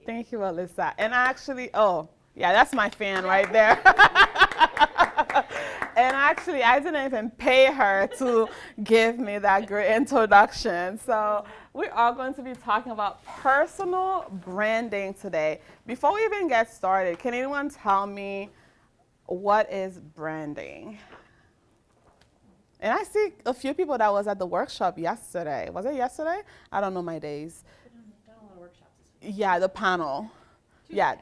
Thank you, Alyssa. And actually, oh, yeah, that's my fan right there. And actually, I didn't even pay her to give me that great introduction. So we are going to be talking about personal branding today. Before we even get started, can anyone tell me what is branding? And I see a few people that was at the workshop yesterday. Was it yesterday? I don't know my days. Done a lot of workshops this week. Yeah, the panel. Tuesday. Yeah.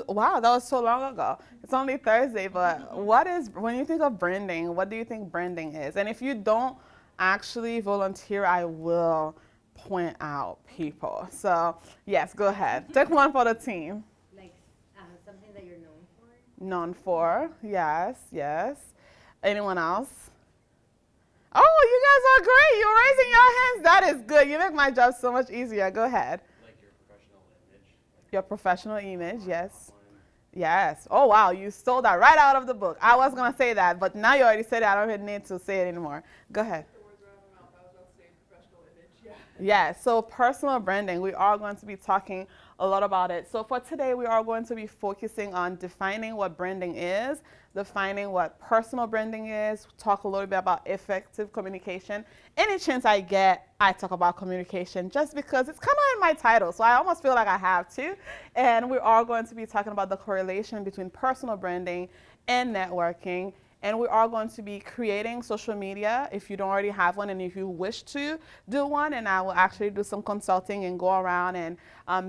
Wow, that was so long ago. It's only Thursday, but when you think of branding, what do you think branding is? And if you don't actually volunteer, I will point out people. So, yes, go ahead. Take one for the team. Like something that you're known for? Known for, yes, yes. Anyone else? Oh, you guys are great. You're raising your hands. That is good. You make my job so much easier. Go ahead. Like your professional image. Your professional image, yes. Yes. Oh, wow. You stole that right out of the book. I was going to say that, but now you already said it. I don't even need to say it anymore. Go ahead. Yes, so personal branding, we are going to be talking a lot about it. So for today, we are going to be focusing on defining what branding is, defining what personal branding is, talk a little bit about effective communication. Any chance I get, I talk about communication just because it's kind of in my title, so I almost feel like I have to. And we are going to be talking about the correlation between personal branding and networking. And we are going to be creating social media if you don't already have one and if you wish to do one. And I will actually do some consulting and go around and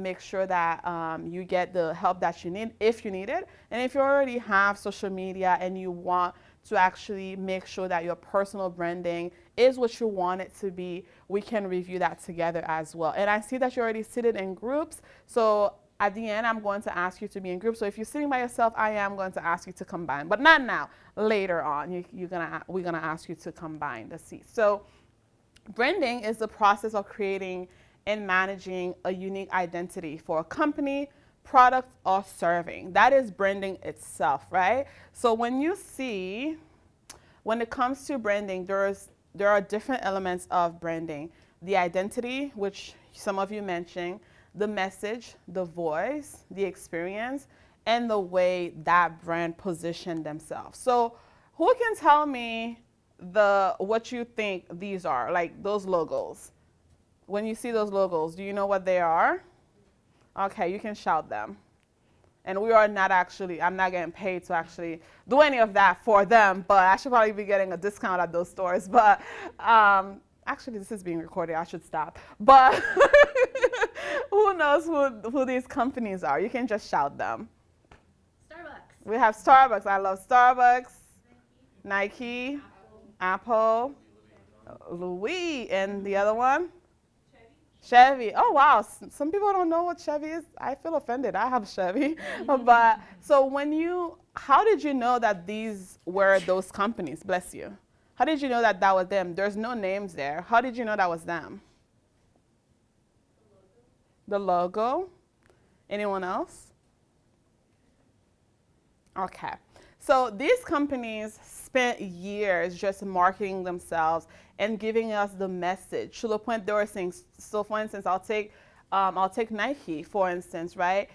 make sure that you get the help that you need if you need it. And if you already have social media and you want to actually make sure that your personal branding is what you want it to be, we can review that together as well. And I see that you're already seated in groups. So at the end, I'm going to ask you to be in groups. So if you're sitting by yourself, I am going to ask you to combine, but not now. Later on, we're gonna ask you to combine the seats. So branding is the process of creating and managing a unique identity for a company, product, or serving. That is branding itself, right? So when it comes to branding, there are different elements of branding. The identity, which some of you mentioned, the message, the voice, the experience, and the way that brand positioned themselves. So who can tell me what you think these are, like those logos? When you see those logos, do you know what they are? Okay, you can shout them. And I'm not getting paid to actually do any of that for them, but I should probably be getting a discount at those stores. But actually, this is being recorded. I should stop. But who knows who these companies are? You can just shout them. Starbucks. We have Starbucks. I love Starbucks. Nike. Apple. Louis. And the other one? Chevy. Oh, wow. Some people don't know what Chevy is. I feel offended. I have Chevy. But so how did you know that these were those companies? Bless you. How did you know that was them? There's no names there. How did you know that was them? The logo. Anyone else? Okay. So these companies spent years just marketing themselves and giving us the message to the point they were saying, so for instance, I'll take Nike, for instance, right?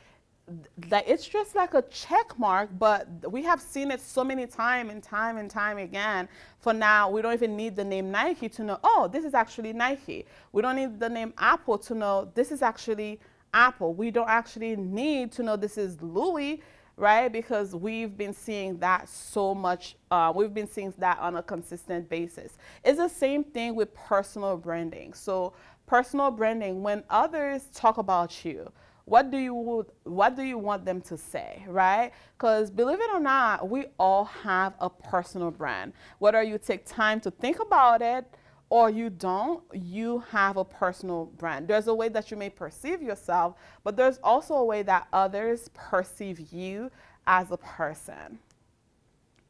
Like it's just like a check mark, but we have seen it so many time again. For now, we don't even need the name Nike to know, oh, this is actually Nike. We don't need the name Apple to know this is actually Apple. We don't actually need to know this is Louis, right? Because we've been seeing that so much. We've been seeing that on a consistent basis. It's the same thing with personal branding. So personal branding, when others talk about you, what do you want them to say, right? Because believe it or not, we all have a personal brand. Whether you take time to think about it or you don't, you have a personal brand. There's a way that you may perceive yourself, but there's also a way that others perceive you as a person.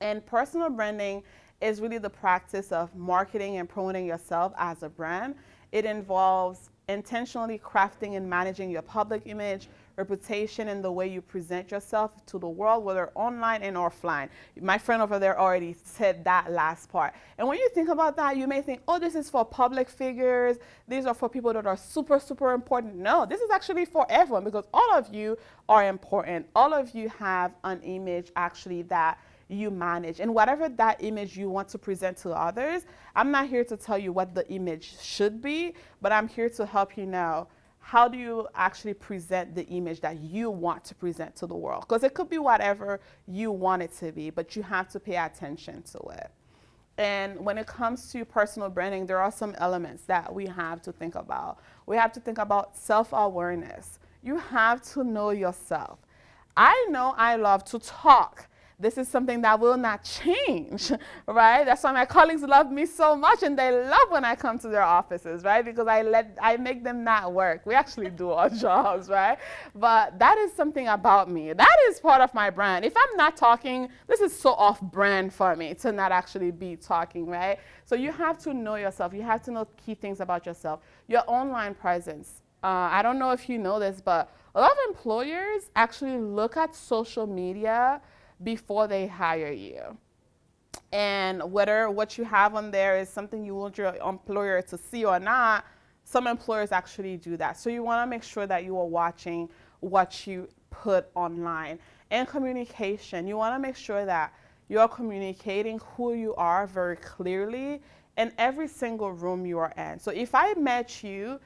And personal branding is really the practice of marketing and promoting yourself as a brand. It involves intentionally crafting and managing your public image, reputation and the way you present yourself to the world, whether online and offline. My friend over there already said that last part. And when you think about that, you may think, oh, this is for public figures. These are for people that are super, super important. No, this is actually for everyone because all of you are important. All of you have an image actually that you manage. And whatever that image you want to present to others, I'm not here to tell you what the image should be, but I'm here to help you know how do you actually present the image that you want to present to the world? Because it could be whatever you want it to be, but you have to pay attention to it. And when it comes to personal branding, there are some elements that we have to think about. We have to think about self-awareness. You have to know yourself. I know I love to talk. This is something that will not change, right? That's why my colleagues love me so much and they love when I come to their offices, right? Because I make them not work. We actually do our jobs, right? But that is something about me. That is part of my brand. If I'm not talking, this is so off brand for me to not actually be talking, right? So you have to know yourself. You have to know key things about yourself. Your online presence. I don't know if you know this, but a lot of employers actually look at social media before they hire you. And whether what you have on there is something you want your employer to see or not, some employers actually do that. So you want to make sure that you are watching what you put online. And communication, you want to make sure that you're communicating who you are very clearly in every single room you are in. So if I met you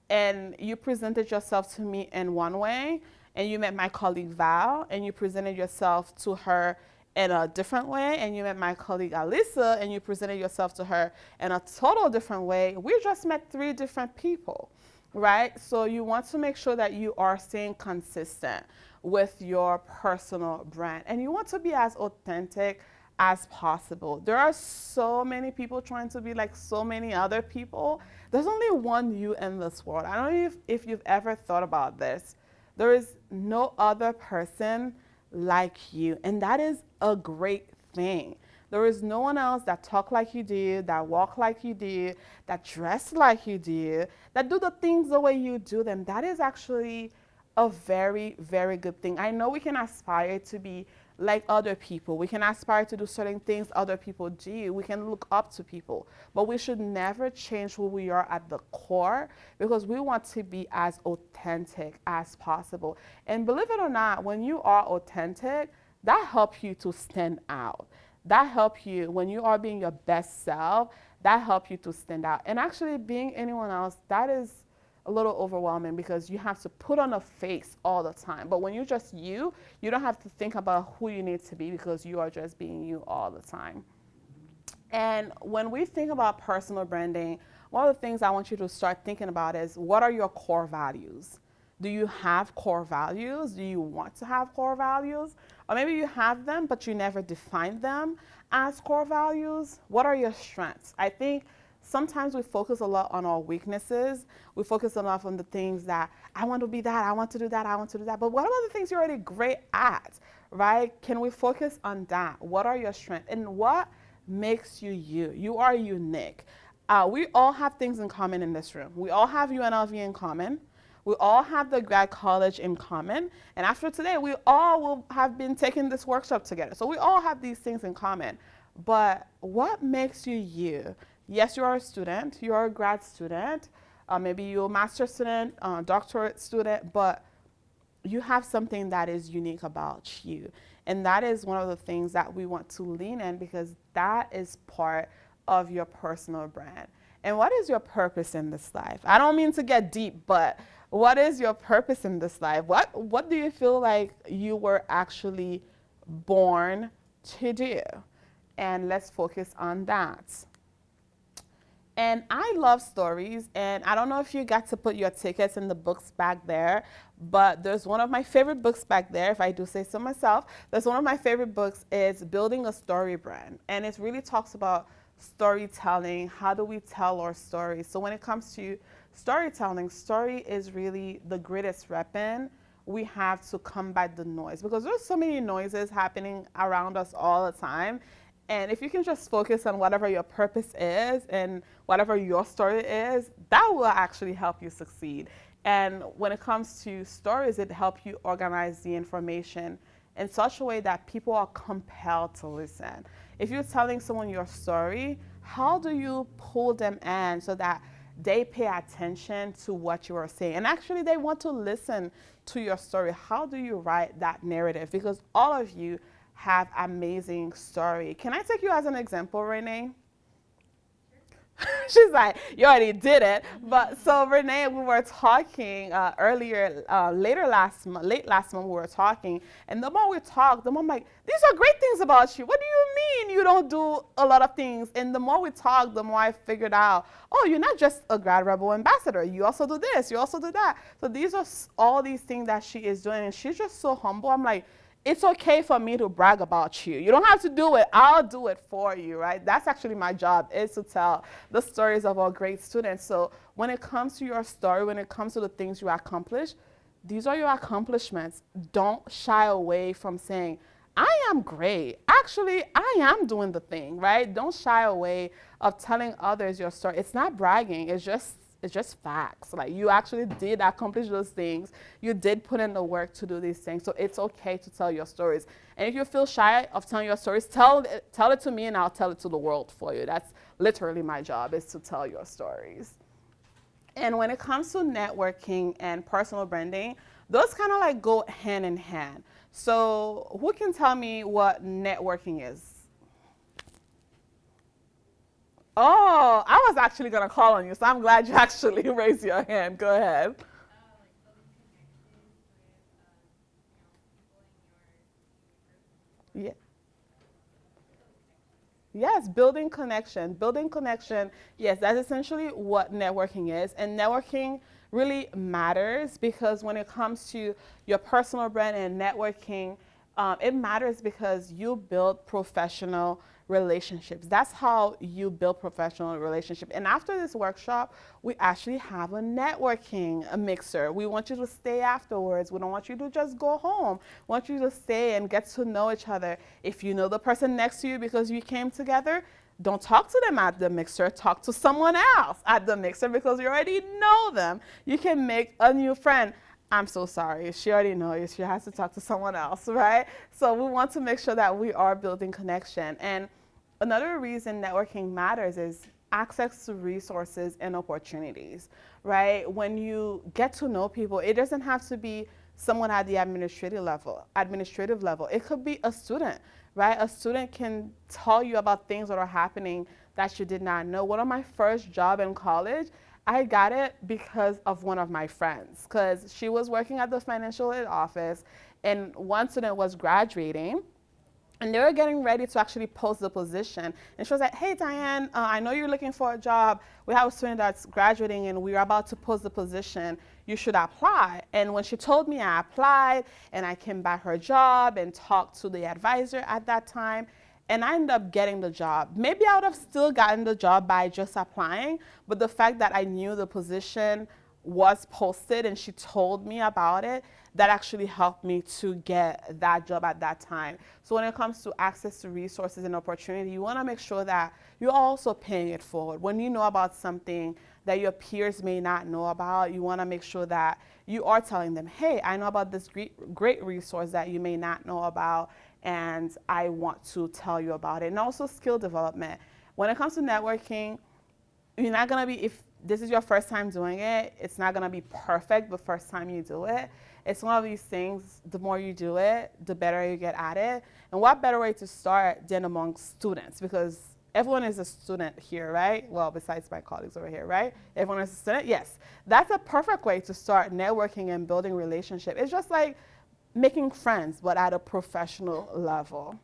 and you presented yourself to me in one way, and you met my colleague Val, and you presented yourself to her in a different way, and you met my colleague Alyssa, and you presented yourself to her in a total different way, we just met 3 different people, right? So you want to make sure that you are staying consistent with your personal brand, and you want to be as authentic as possible. There are so many people trying to be like so many other people. There's only one you in this world. I don't know if you've ever thought about this. There is no other person like you, and that is a great thing. There is no one else that talk like you do, that walk like you do, that dress like you do, that do the things the way you do them. That is actually a very, very good thing. I know we can aspire to be like other people. We can aspire to do certain things other people do. We can look up to people. But we should never change who we are at the core because we want to be as authentic as possible. And believe it or not, when you are authentic, that helps you to stand out. That helps you when you are being your best self, that helps you to stand out. And actually being anyone else, that is a little overwhelming because you have to put on a face all the time. But when you're just you don't have to think about who you need to be because you are just being you all the time. And when we think about personal branding, one of the things I want you to start thinking about is what are your core values? Do you have core values? Do you want to have core values? Or maybe you have them, but you never define them as core values. What are your strengths? I think sometimes we focus a lot on our weaknesses. We focus a lot on the things that I want to be that, I want to do that, I want to do that. But what about the things you're already great at, right? Can we focus on that? What are your strengths? And what makes you you? You are unique. We all have things in common in this room. We all have UNLV in common. We all have the grad college in common. And after today, we all will have been taking this workshop together. So we all have these things in common. But what makes you you? Yes, you are a student, you are a grad student, maybe you're a master's student, doctorate student, but you have something that is unique about you. And that is one of the things that we want to lean in because that is part of your personal brand. And what is your purpose in this life? I don't mean to get deep, but what is your purpose in this life? What do you feel like you were actually born to do? And let's focus on that. And I love stories, and I don't know if you got to put your tickets in the books back there, but there's one of my favorite books back there, if I do say so myself. There's one of my favorite books is Building a Story Brand, and it really talks about storytelling. How do we tell our stories? So when it comes to storytelling, story is really the greatest weapon we have to combat the noise because there's so many noises happening around us all the time. And if you can just focus on whatever your purpose is and whatever your story is, that will actually help you succeed. And when it comes to stories, it helps you organize the information in such a way that people are compelled to listen. If you're telling someone your story, how do you pull them in so that they pay attention to what you are saying? And actually, they want to listen to your story. How do you write that narrative? Because all of you have amazing story. Can I take you as an example, Renee? She's like, you already did it. But so Renee, we were talking earlier, late last month, we were talking. And the more we talked, the more I'm like, these are great things about you. What do you mean you don't do a lot of things? And the more we talked, the more I figured out, oh, you're not just a Grad Rebel ambassador. You also do this. You also do that. So these are all these things that she is doing. And she's just so humble. I'm like, it's okay for me to brag about you. You don't have to do it. I'll do it for you, right? That's actually my job, is to tell the stories of our great students. So when it comes to your story, when it comes to the things you accomplish, these are your accomplishments. Don't shy away from saying, I am great. Actually, I am doing the thing, right? Don't shy away of telling others your story. It's not bragging. It's just facts. Like, you actually did accomplish those things. You did put in the work to do these things. So it's okay to tell your stories. And if you feel shy of telling your stories, tell it to me and I'll tell it to the world for you. That's literally my job, is to tell your stories. And when it comes to networking and personal branding, those kind of like go hand in hand. So who can tell me what networking is? Oh, I was actually going to call on you, so I'm glad you actually raised your hand. Go ahead. Like building connections with, Yeah. Yes, building connection. Building connection, yes, that's essentially what networking is. And networking really matters because when it comes to your personal brand and networking, it matters because you build professional relationships. That's how you build professional relationships. And after this workshop, we actually have a networking mixer. We want you to stay afterwards. We don't want you to just go home. We want you to stay and get to know each other. If you know the person next to you because you came together, don't talk to them at the mixer. Talk to someone else at the mixer because you already know them. You can make a new friend. I'm so sorry. She already knows. She has to talk to someone else, right? So we want to make sure that we are building connection. And another reason networking matters is access to resources and opportunities, right? When you get to know people, it doesn't have to be someone at the administrative level. It could be a student, right? A student can tell you about things that are happening that you did not know. One of my first job in college, I got it because of one of my friends, because she was working at the financial aid office and one student was graduating and they were getting ready to actually post the position. And she was like, hey, Diane, I know you're looking for a job. We have a student that's graduating and we're about to post the position. You should apply. And when she told me, I applied and I came by her job and talked to the advisor at that time. And I ended up getting the job. Maybe I would have still gotten the job by just applying, but the fact that I knew the position was posted and she told me about it, that actually helped me to get that job at that time. So when it comes to access to resources and opportunity, you want to make sure that you're also paying it forward. When you know about something that your peers may not know about, you want to make sure that you are telling them, hey, I know about this great resource that you may not know about, and I want to tell you about it. And also skill development. When it comes to networking, you're not going to be, if this is your first time doing it, it's not going to be perfect the first time you do it. It's one of these things, the more you do it, the better you get at it. And what better way to start than among students? Because everyone is a student here, right? Well, besides my colleagues over here, right? Everyone is a student? Yes. That's a perfect way to start networking and building relationship. It's just like making friends, but at a professional level.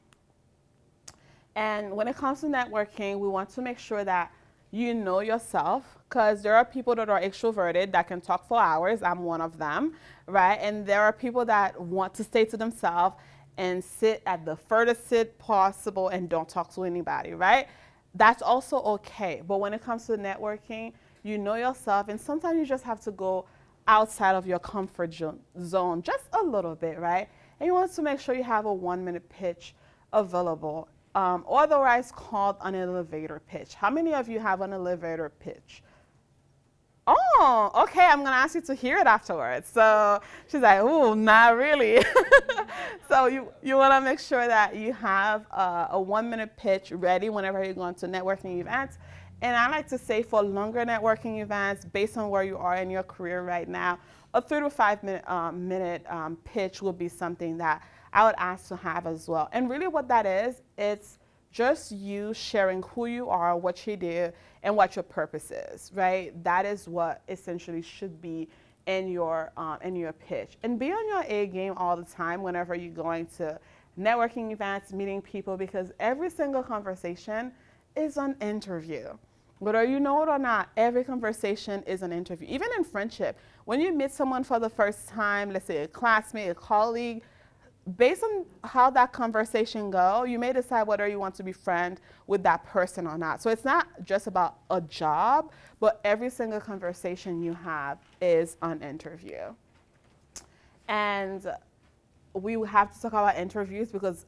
And when it comes to networking, we want to make sure that you know yourself, because there are people that are extroverted that can talk for hours. I'm one of them, right? And there are people that want to stay to themselves and sit at the furthest seat possible and don't talk to anybody, right? That's also okay. But when it comes to networking, you know yourself, and sometimes you just have to go outside of your comfort zone just a little bit, right? And you want to make sure you have a 1-minute pitch available, otherwise called an elevator pitch. How many of you have an elevator pitch? Oh, okay, I'm gonna ask you to hear it afterwards. So she's like, oh, not really. So you wanna make sure that you have a 1 minute pitch ready whenever you're going to networking events. And I like to say for longer networking events, based on where you are in your career right now, a 3 to 5 minute pitch will be something that I would ask to have as well. And really what that is, it's just you sharing who you are, what you do, and what your purpose is, right? That is what essentially should be in your pitch. And be on your A game all the time whenever you're going to networking events, meeting people, because every single conversation is an interview. Whether you know it or not, every conversation is an interview. Even in friendship, when you meet someone for the first time, let's say a classmate, a colleague, based on how that conversation go, you may decide whether you want to be friend with that person or not. So it's not just about a job, but every single conversation you have is an interview. And we have to talk about interviews because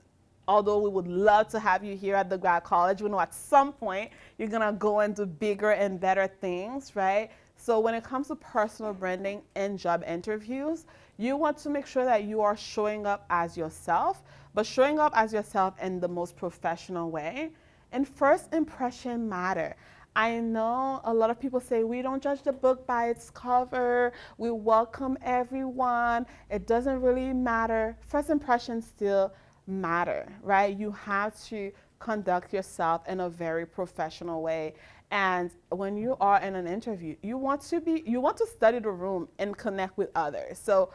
although we would love to have you here at the grad college, we know at some point you're gonna go into bigger and better things, right? So when it comes to personal branding and job interviews, you want to make sure that you are showing up as yourself, but showing up as yourself in the most professional way. And first impression matter. I know a lot of people say we don't judge the book by its cover. We welcome everyone. It doesn't really matter. First impressions still matter, right? You have to conduct yourself in a very professional way. And when you are in an interview, you want to study the room and connect with others. So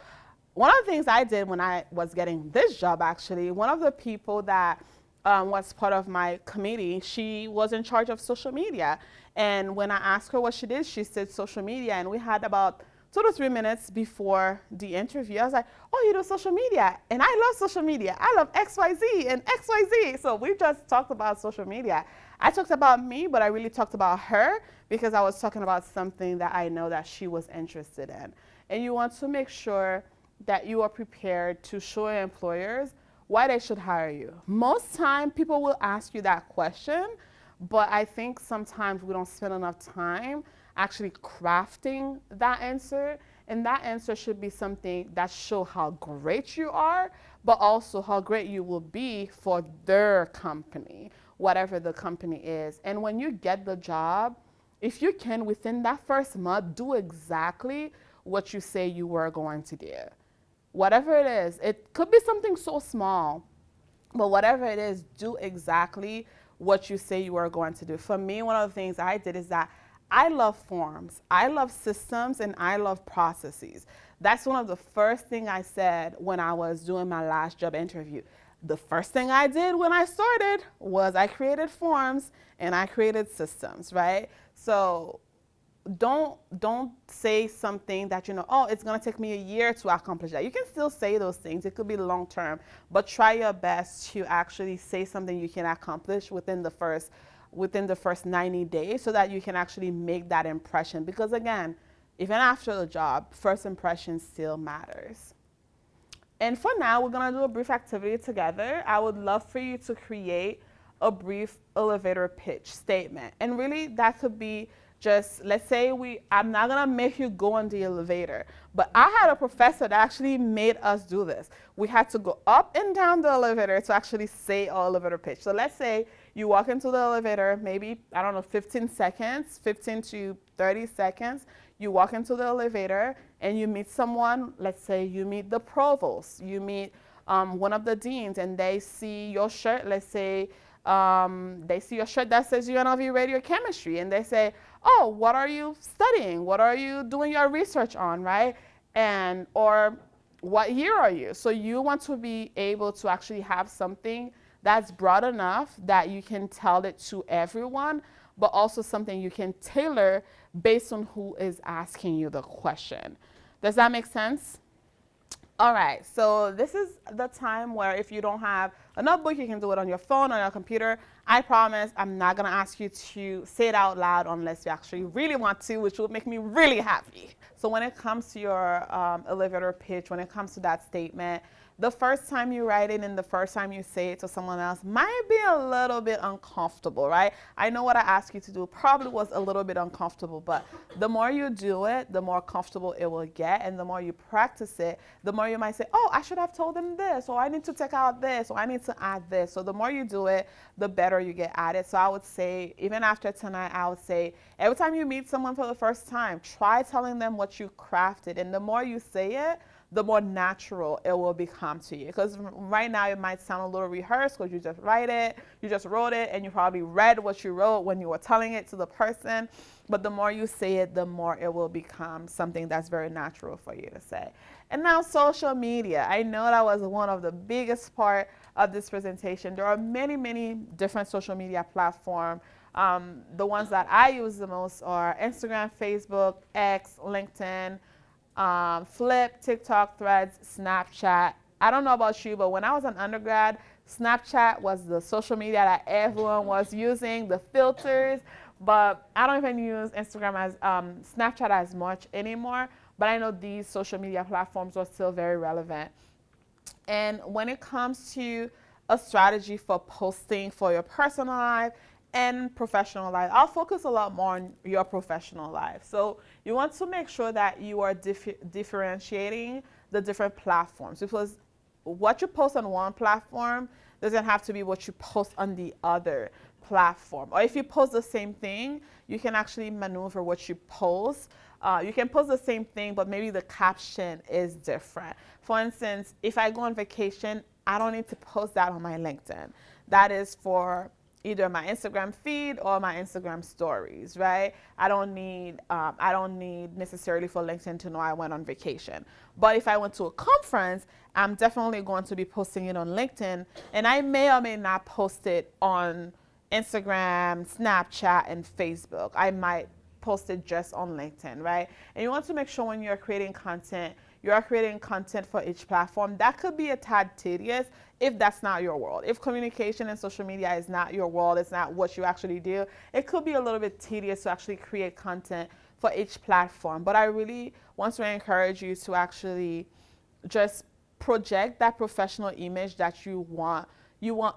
one of the things I did when I was getting this job, actually, one of the people that was part of my committee, she was in charge of social media. And when I asked her what she did, she said social media. And we had about 2 to 3 minutes before the interview. I was like, oh, you do social media. And I love social media. I love XYZ and XYZ. So we just talked about social media. I talked about me, but I really talked about her because I was talking about something that I know that she was interested in. And you want to make sure that you are prepared to show your employers why they should hire you. Most time people will ask you that question, but I think sometimes we don't spend enough time actually crafting that answer. And that answer should be something that show how great you are, but also how great you will be for their company, whatever the company is. And when you get the job, if you can, within that first month, do exactly what you say you were going to do. Whatever it is, it could be something so small, but whatever it is, do exactly what you say you are going to do. For me, one of the things I did is that I love forms, I love systems, and I love processes. That's one of the first things I said when I was doing my last job interview. The first thing I did when I started was I created forms and I created systems, right? So don't say something that oh, it's going to take me a year to accomplish that. You can still say those things. It could be long term, but try your best to actually say something you can accomplish within the first 90 days so that you can actually make that impression, because again, even after the job, first impression still matters. And for now, we're going to do a brief activity together. I would love for you to create a brief elevator pitch statement. And really, that could be just, let's say I'm not going to make you go on the elevator, but I had a professor that actually made us do this. We had to go up and down the elevator to actually say our elevator pitch. So let's say you walk into the elevator, maybe, 15 seconds, 15 to 30 seconds. You walk into the elevator and you meet someone. Let's say you meet the provost, you meet one of the deans, and they see your shirt. Let's say they see your shirt that says UNLV radiochemistry, and they say, oh, what are you studying? What are you doing your research on, right? Or what year are you? So you want to be able to actually have something that's broad enough that you can tell it to everyone, but also something you can tailor based on who is asking you the question. Does that make sense? All right, so this is the time where if you don't have a notebook, you can do it on your phone or your computer. I promise I'm not gonna ask you to say it out loud unless you actually really want to, which will make me really happy. So when it comes to your elevator pitch, when it comes to that statement, the first time you write it and the first time you say it to someone else might be a little bit uncomfortable, right? I know what I asked you to do probably was a little bit uncomfortable, but the more you do it, the more comfortable it will get. And the more you practice it, the more you might say, oh, I should have told them this, or I need to take out this, or I need to add this. So the more you do it, the better you get at it. So I would say, even after tonight, I would say, every time you meet someone for the first time, try telling them what you crafted. And the more you say it, the more natural it will become to you. Because right now it might sound a little rehearsed because you just wrote it, and you probably read what you wrote when you were telling it to the person. But the more you say it, the more it will become something that's very natural for you to say. And now social media. I know that was one of the biggest part of this presentation. There are many, many different social media platforms. The ones that I use the most are Instagram, Facebook, X, LinkedIn, Flip, TikTok, Threads, Snapchat. I don't know about you, but when I was an undergrad, Snapchat was the social media that everyone was using, the filters. But I don't even use Snapchat as much anymore. But I know these social media platforms are still very relevant. And when it comes to a strategy for posting for your personal life and professional life, I'll focus a lot more on your professional life. So you want to make sure that you are differentiating the different platforms, because what you post on one platform doesn't have to be what you post on the other platform. Or if you post the same thing, you can actually maneuver what you post. You can post the same thing, but maybe the caption is different. For instance, if I go on vacation, I don't need to post that on my LinkedIn. That is for either my Instagram feed or my Instagram stories, right? I don't need necessarily for LinkedIn to know I went on vacation. But if I went to a conference, I'm definitely going to be posting it on LinkedIn, and I may or may not post it on Instagram, Snapchat, and Facebook. I might post it just on LinkedIn, right? And you want to make sure when you're creating content, you are creating content for each platform. That could be a tad tedious if that's not your world. If communication and social media is not your world, it's not what you actually do, it could be a little bit tedious to actually create content for each platform. But I really want to encourage you to actually just project that professional image that you want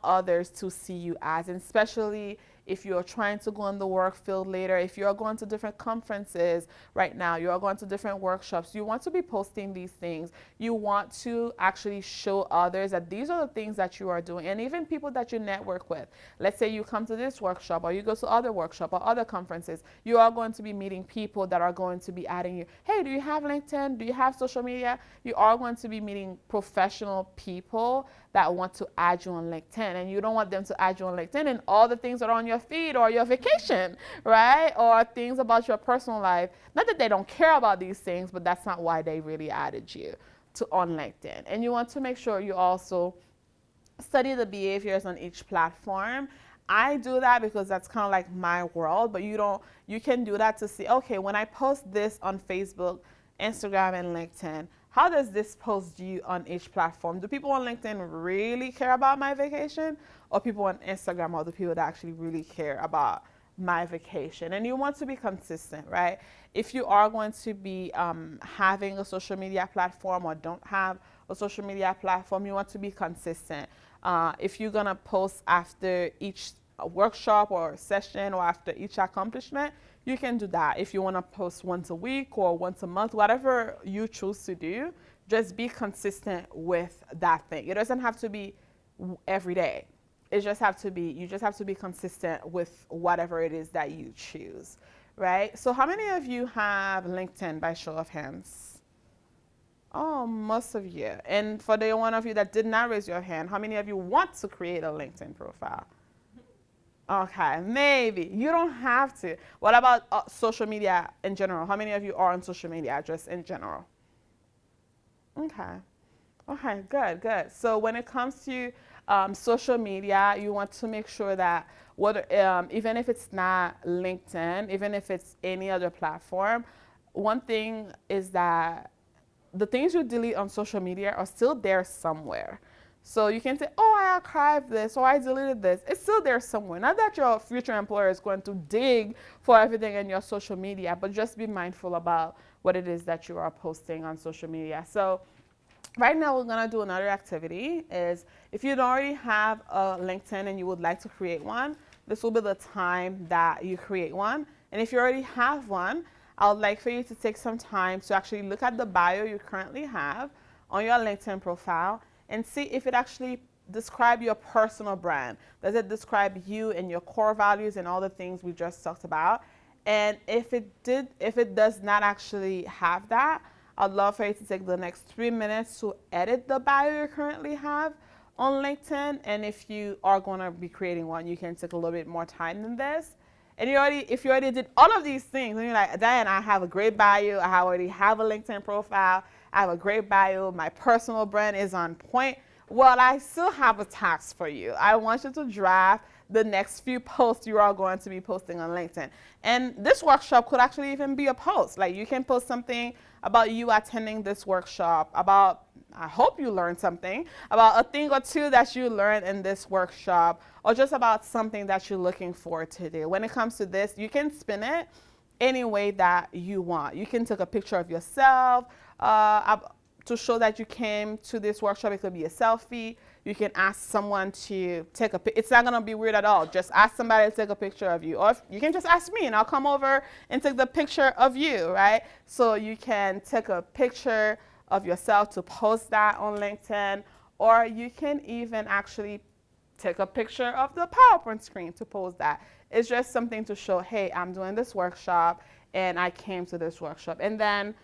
others to see you as, and especially if you're trying to go in the work field later, if you're going to different conferences right now, you're going to different workshops, you want to be posting these things. You want to actually show others that these are the things that you are doing, and even people that you network with. Let's say you come to this workshop or you go to other workshops or other conferences, you are going to be meeting people that are going to be adding you. Hey, do you have LinkedIn? Do you have social media? You are going to be meeting professional people that want to add you on LinkedIn, and you don't want them to add you on LinkedIn and all the things that are on your feed or your vacation, right? Or things about your personal life. Not that they don't care about these things, but that's not why they really added you to on LinkedIn. And you want to make sure you also study the behaviors on each platform. I do that because that's kind of like my world, but you can do that to see, okay, when I post this on Facebook, Instagram, and LinkedIn, how does this post do on each platform? Do people on LinkedIn really care about my vacation? Or people on Instagram are the people that actually really care about my vacation? And you want to be consistent, right? If you are going to be having a social media platform or don't have a social media platform, you want to be consistent. If you're going to post after each workshop or session or after each accomplishment, you can do that. If you want to post once a week or once a month, whatever you choose to do, just be consistent with that thing. It doesn't have to be every day. You just have to be consistent with whatever it is that you choose, right? So how many of you have LinkedIn by show of hands? Oh, most of you. And for the one of you that did not raise your hand, how many of you want to create a LinkedIn profile? Okay, maybe. You don't have to. What about social media in general? How many of you are on social media just in general? Okay. Okay, good, good. So when it comes to social media, you want to make sure that even if it's not LinkedIn, even if it's any other platform, one thing is that the things you delete on social media are still there somewhere. So you can say, oh, I archived this or I deleted this. It's still there somewhere. Not that your future employer is going to dig for everything in your social media, but just be mindful about what it is that you are posting on social media. So right now we're going to do another activity is if you don't already have a LinkedIn and you would like to create one, this will be the time that you create one. And if you already have one, I would like for you to take some time to actually look at the bio you currently have on your LinkedIn profile and see if it actually describes your personal brand. Does it describe you and your core values and all the things we just talked about? And if it does not actually have that, I'd love for you to take the next 3 minutes to edit the bio you currently have on LinkedIn. And if you are going to be creating one, you can take a little bit more time than this. And if you already did all of these things, and you're like, Diane, I have a great bio, I already have a LinkedIn profile, I have a great bio, my personal brand is on point. Well, I still have a task for you. I want you to draft the next few posts you are going to be posting on LinkedIn. And this workshop could actually even be a post. Like you can post something about you attending this workshop, about, I hope you learned something, about a thing or two that you learned in this workshop, or just about something that you're looking forward to do. When it comes to this, you can spin it any way that you want. You can take a picture of yourself to show that you came to this workshop. It could be a selfie. You can ask someone to take a picture. It's not going to be weird at all. Just ask somebody to take a picture of you. Or you can just ask me and I'll come over and take the picture of you, right? So you can take a picture of yourself to post that on LinkedIn, or you can even actually take a picture of the PowerPoint screen to post that. It's just something to show, hey, I'm doing this workshop and I came to this workshop. And then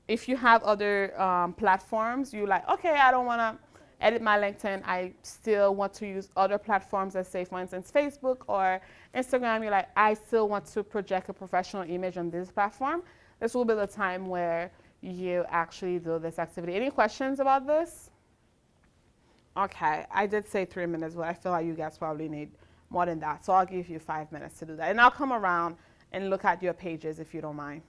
if you have other platforms, you're like, okay, I don't want to edit my LinkedIn. I still want to use other platforms, let's say, for instance, Facebook or Instagram. You're like, I still want to project a professional image on this platform. This will be the time where you actually do this activity. Any questions about this? Okay, I did say 3 minutes, but I feel like you guys probably need more than that. So I'll give you 5 minutes to do that. And I'll come around and look at your pages if you don't mind.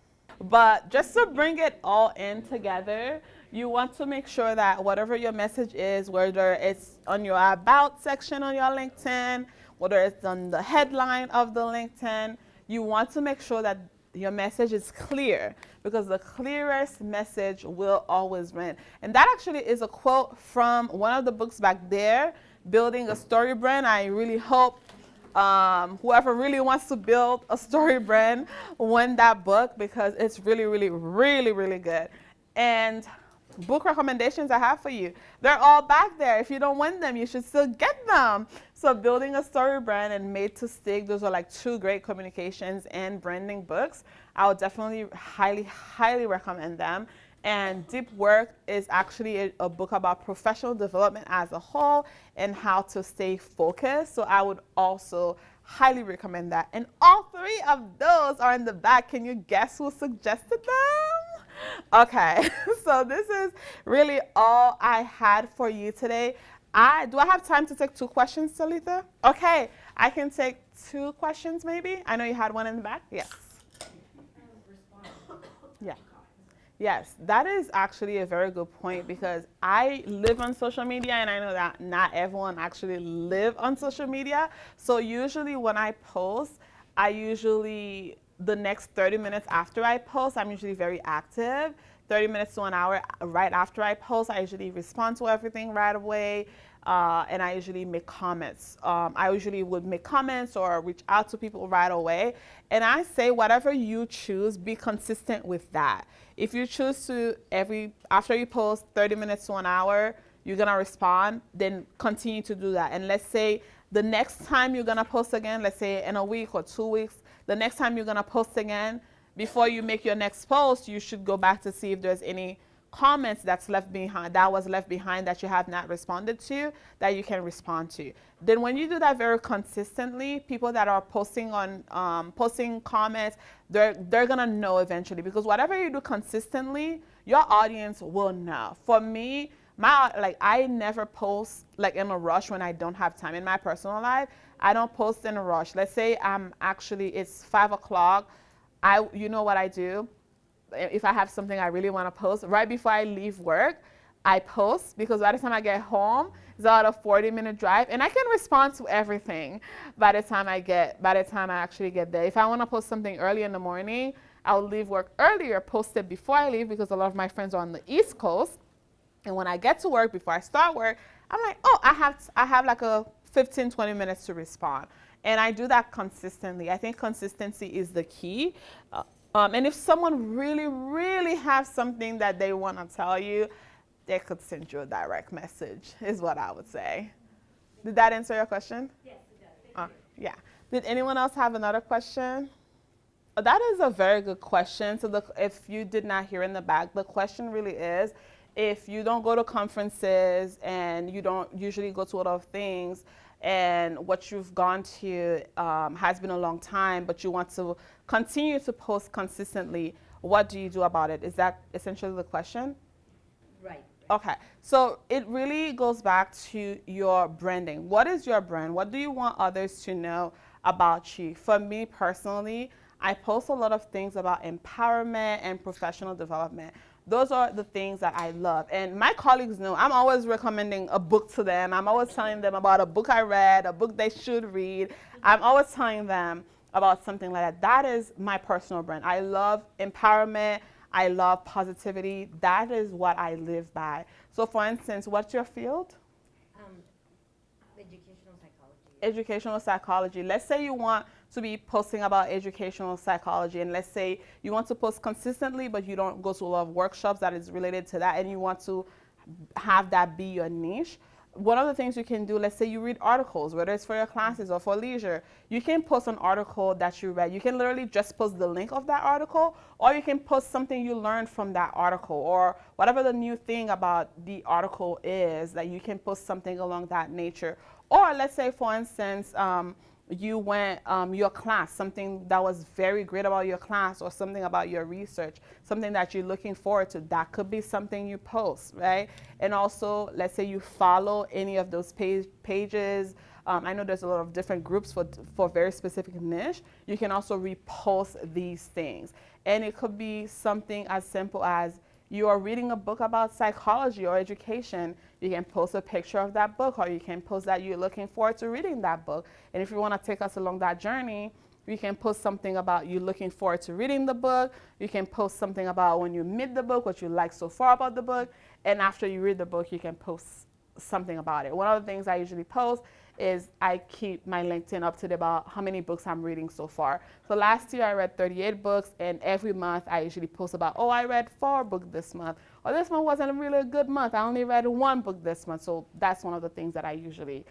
But just to bring it all in together, you want to make sure that whatever your message is, whether it's on your about section on your LinkedIn, whether it's on the headline of the LinkedIn, you want to make sure that your message is clear, because the clearest message will always win. And that actually is a quote from one of the books back there, Building a Story Brand. I really hope whoever really wants to build a story brand win that book, because it's really, really, really, really good. And book recommendations I have for you, they're all back there. If you don't win them, you should still get them. So Building a Story Brand and Made to Stick, those are like 2 great communications and branding books. I would definitely highly, highly recommend them. And Deep Work is actually a book about professional development as a whole and how to stay focused. So I would also highly recommend that. And all 3 of those are in the back. Can you guess who suggested them? Okay, so this is really all I had for you today. Do I have time to take 2 questions, Talitha? Okay, I can take 2 questions maybe. I know you had one in the back. Yes. Yeah. Yes, that is actually a very good point, because I live on social media and I know that not everyone actually live on social media. So usually when I post, the next 30 minutes after I post, I'm usually very active. 30 minutes to an hour right after I post, I usually respond to everything right away. And I usually make comments. I usually would make comments or reach out to people right away. And I say, whatever you choose, be consistent with that. If you choose to after you post 30 minutes to an hour, you're gonna respond, then continue to do that. And let's say the next time you're gonna post again, let's say in a week or 2 weeks, the next time you're gonna post again, before you make your next post, you should go back to see if there's any comments that was left behind that you have not responded to, that you can respond to. Then when you do that very consistently, people that are posting comments, they're gonna know eventually, because whatever you do consistently, your audience will know. For me, I never post like in a rush when I don't have time. In my personal life, I don't post in a rush. Let's say it's 5 o'clock. You know what I do? If I have something I really want to post, right before I leave work, I post, because by the time I get home, it's about a 40-minute drive, and I can respond to everything by the time I actually get there. If I want to post something early in the morning, I'll leave work earlier, post it before I leave, because a lot of my friends are on the East Coast. And when I get to work, before I start work, I'm like, oh, I have like a 15, 20 minutes to respond. And I do that consistently. I think consistency is the key. And if someone really, really has something that they want to tell you, they could send you a direct message, is what I would say. Did that answer your question? Yes, it does. Thank you. Yeah. Did anyone else have another question? That is a very good question. So if you did not hear in the back, the question really is, if you don't go to conferences and you don't usually go to a lot of things, and what you've gone to has been a long time, but you want to continue to post consistently, what do you do about it? Is that essentially the question? Right. Okay, so it really goes back to your branding. What is your brand? What do you want others to know about you? For me personally, I post a lot of things about empowerment and professional development. Those are the things that I love. And my colleagues know I'm always recommending a book to them. I'm always telling them about a book I read, a book they should read. I'm always telling them about something like that. That is my personal brand. I love empowerment. I love positivity. That is what I live by. So for instance, what's your field? Educational psychology. Educational psychology. Let's say you want to be posting about educational psychology, and let's say you want to post consistently, but you don't go to a lot of workshops that is related to that, and you want to have that be your niche. One of the things you can do, let's say you read articles, whether it's for your classes or for leisure, you can post an article that you read. You can literally just post the link of that article, or you can post something you learned from that article, or whatever the new thing about the article is, that you can post something along that nature. Or let's say, for instance, you went your class, something that was very great about your class, or something about your research, something that you're looking forward to. That could be something you post, right? And also, let's say you follow any of those pages. I know there's a lot of different groups for very specific niche. You can also repost these things. And it could be something as simple as you are reading a book about psychology or education. You can post a picture of that book, or you can post that you're looking forward to reading that book. And if you want to take us along that journey, you can post something about you looking forward to reading the book. You can post something about when you meet the book, what you like so far about the book. And after you read the book, you can post something about it. One of the things I usually post is I keep my LinkedIn up to date about how many books I'm reading so far. So last year I read 38 books, and every month I usually post about, oh, I read 4 books this month, or this month wasn't really a good month. I only read 1 book this month. So that's one of the things that I usually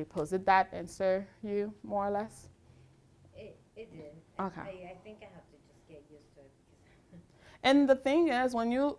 post. Did that answer you more or less? It did. Okay. I think I have to just get used to it. And the thing is, when you're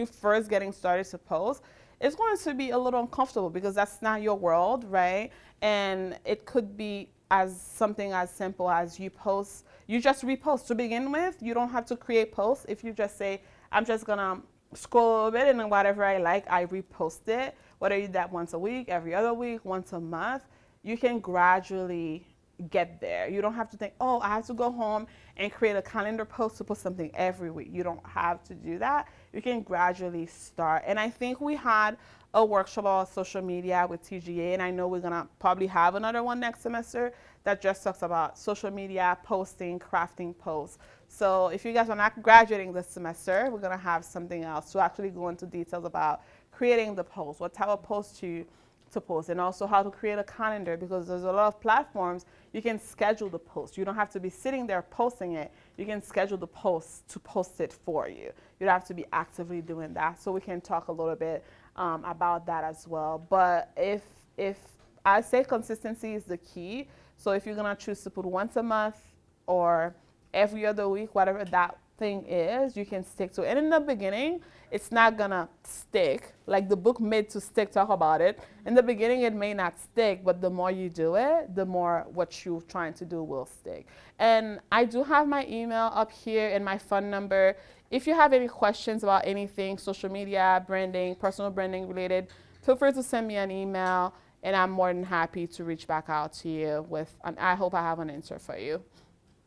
first getting started to post, it's going to be a little uncomfortable, because that's not your world, right? And it could be something as simple as you just repost. To begin with, you don't have to create posts. If you just say, I'm just gonna scroll a little bit, and then whatever I like, I repost it. Whether you do that once a week, every other week, once a month, you can gradually get there. You don't have to think, oh, I have to go home and create a calendar post to post something every week. You don't have to do that. You can gradually start. And I think we had a workshop on social media with TGA, and I know we're gonna probably have another one next semester that just talks about social media, posting, crafting posts. So if you guys are not graduating this semester, we're gonna have something else to actually go into details about creating the post, what type of post to post, and also how to create a calendar, because there's a lot of platforms you can schedule the post. You don't have to be sitting there posting it. You can schedule the post to post it for you. You don't have to be actively doing that. So we can talk a little bit about that as well. But if I say consistency is the key, so if you're gonna choose to put once a month or every other week, whatever that thing is, you can stick to it. And in the beginning, it's not gonna stick. Like the book Made to Stick talk about it. In the beginning, it may not stick, but the more you do it, the more what you're trying to do will stick. And I do have my email up here and my phone number. If you have any questions about anything, social media, branding, personal branding related, feel free to send me an email, and I'm more than happy to reach back out to you and I hope I have an answer for you.